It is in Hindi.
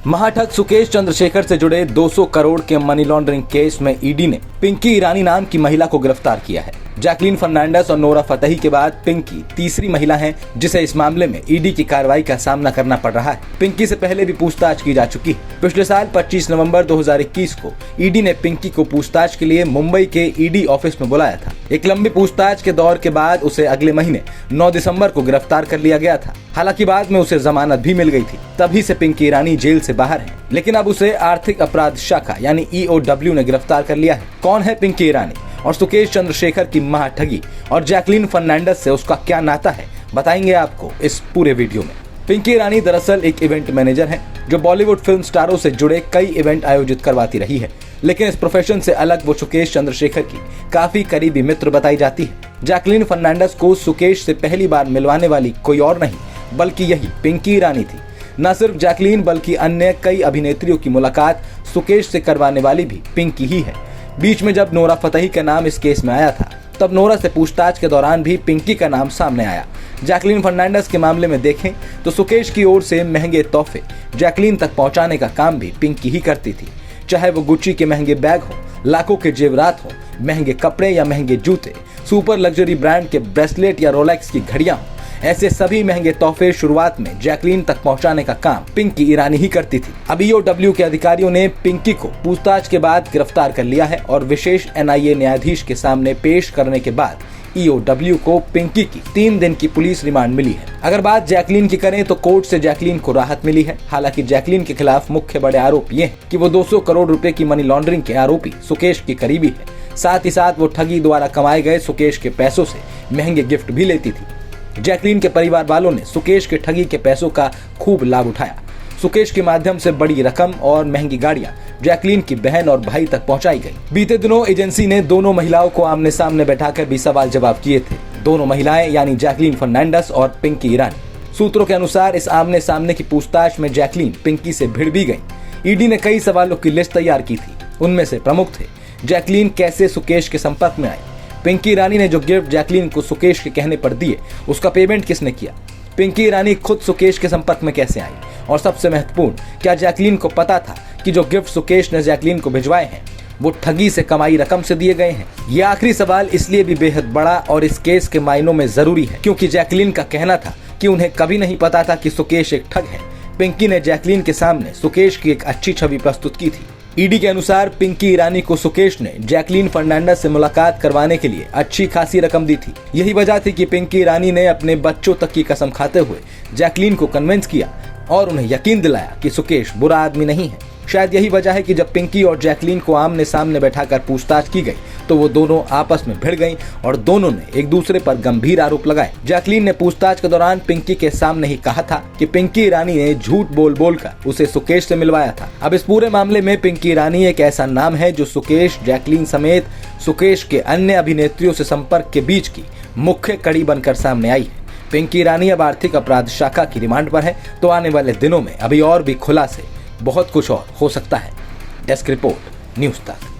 महाठग सुकेश चंद्रशेखर से जुड़े 200 करोड़ के मनी लॉन्ड्रिंग केस में ईडी ने पिंकी ईरानी नाम की महिला को गिरफ्तार किया है। जैकलीन फर्नांडिस और नोरा फतेही के बाद पिंकी तीसरी महिला है जिसे इस मामले में ईडी की कार्रवाई का सामना करना पड़ रहा है। पिंकी से पहले भी पूछताछ की जा चुकी है। पिछले साल 25 नवंबर 2021 को ईडी ने पिंकी को पूछताछ के लिए मुंबई के ईडी ऑफिस में बुलाया था। एक लंबी पूछताछ के दौर के बाद उसे अगले महीने 9 दिसंबर को गिरफ्तार कर लिया गया था। हालांकि बाद में उसे जमानत भी मिल गई थी। तभी से पिंकी ईरानी जेल से बाहर है, लेकिन अब उसे आर्थिक अपराध शाखा यानी EOW ने गिरफ्तार कर लिया है। कौन है पिंकी ईरानी और सुकेश चंद्रशेखर की महाठगी और जैकलीन फर्नांडिस से उसका क्या नाता है, बताएंगे आपको इस पूरे वीडियो में। पिंकी ईरानी दरअसल एक इवेंट मैनेजर है जो बॉलीवुड फिल्म स्टारों से जुड़े कई इवेंट आयोजित करवाती रही है, लेकिन इस प्रोफेशन से अलग वो सुकेश चंद्रशेखर की काफी करीबी मित्र बताई जाती है। जैकलीन फर्नांडिस को सुकेश से पहली बार मिलवाने वाली कोई और नहीं बल्कि यही पिंकी ईरानी थी। न सिर्फ जैकलीन बल्कि अन्य कई अभिनेत्रियों की मुलाकात सुकेश से करवाने वाली भी पिंकी ही है। बीच में जब नोरा फतेही का नाम इस केस में आया था तब नोरा से पूछताछ के दौरान भी पिंकी का नाम सामने आया। जैकलीन फर्नांडिस के मामले में देखें तो सुकेश की ओर से महंगे तोहफे जैकलीन तक पहुंचाने का काम भी पिंकी ही करती थी। चाहे वो गुच्ची के महंगे बैग हो, लाखों के जेवरात हो, महंगे कपड़े या महंगे जूते, सुपर लग्जरी ब्रांड के ब्रेसलेट या रोलेक्स की घड़ियां हो, ऐसे सभी महंगे तोहफे शुरुआत में जैकलीन तक पहुंचाने का काम पिंकी ईरानी ही करती थी। अब EOW के अधिकारियों ने पिंकी को पूछताछ के बाद गिरफ्तार कर लिया है और विशेष NIA न्यायाधीश के सामने पेश करने के बाद EOW को पिंकी की 3 दिन की पुलिस रिमांड मिली है। अगर बात जैकलीन की करें तो कोर्ट से जैकलीन को राहत मिली है। हालांकि जैकलीन के खिलाफ मुख्य बड़े आरोप ये हैं कि वो 200 करोड़ रुपए की मनी लॉन्ड्रिंग के आरोपी सुकेश की करीबी है। साथ ही साथ वो ठगी द्वारा कमाए गए सुकेश के पैसों से महंगे गिफ्ट भी लेती थी। जैकलीन के परिवार वालों ने सुकेश के ठगी के पैसों का खूब लाभ उठाया। सुकेश के माध्यम से बड़ी रकम और महंगी गाड़ियां जैकलीन की बहन और भाई तक पहुंचाई गई। बीते दिनों एजेंसी ने दोनों महिलाओं को आमने सामने बैठाकर भी सवाल जवाब किए थे। दोनों महिलाएं यानी जैकलीन फर्नांडिस और पिंकी ईरानी। सूत्रों के अनुसार इस आमने सामने की पूछताछ में जैकलीन पिंकी से भिड़ भी गई। ईडी ने कई सवालों की लिस्ट तैयार की थी। उनमें से प्रमुख थे जैकलीन कैसे सुकेश के संपर्क में आई, पिंकी ईरानी ने जो गिफ्ट जैकलीन को सुकेश के कहने पर दिए उसका पेमेंट किसने किया, पिंकी ईरानी खुद सुकेश के संपर्क में कैसे आई, और सबसे महत्वपूर्ण, क्या जैकलीन को पता था कि जो गिफ्ट सुकेश ने जैकलीन को भिजवाए हैं वो ठगी से कमाई रकम से दिए गए हैं। ये आखिरी सवाल इसलिए भी बेहद बड़ा और इस केस के मायनों में जरूरी है क्योंकि जैकलीन का कहना था कि उन्हें कभी नहीं पता था कि सुकेश एक ठग है। पिंकी ने जैकलीन के सामने सुकेश की एक अच्छी छवि प्रस्तुत की थी। ईडी के अनुसार पिंकी ईरानी को सुकेश ने जैकलीन फर्नांडिस से मुलाकात करवाने के लिए अच्छी खासी रकम दी थी। यही वजह थी कि पिंकी ईरानी ने अपने बच्चों तक की कसम खाते हुए जैकलीन को कन्विंस किया और उन्हें यकीन दिलाया कि सुकेश बुरा आदमी नहीं है। शायद यही वजह है कि जब पिंकी और जैकलीन को आमने सामने बैठाकर पूछताछ की गई तो वो दोनों आपस में भिड़ गईं और दोनों ने एक दूसरे पर गंभीर आरोप लगाए। जैकलीन ने पूछताछ के दौरान पिंकी के सामने ही कहा था कि पिंकी ईरानी ने झूठ बोल कर उसे सुकेश से मिलवाया था। अब इस पूरे मामले में पिंकी ईरानी एक ऐसा नाम है जो सुकेश, जैकलीन समेत सुकेश के अन्य अभिनेत्रियों से संपर्क के बीच की मुख्य कड़ी बनकर सामने आई है। पिंकी ईरानी अब आर्थिक अपराध शाखा की रिमांड पर है, तो आने वाले दिनों में अभी और भी खुलासे बहुत कुछ और हो सकता है। डेस्क रिपोर्ट, न्यूज़ तक।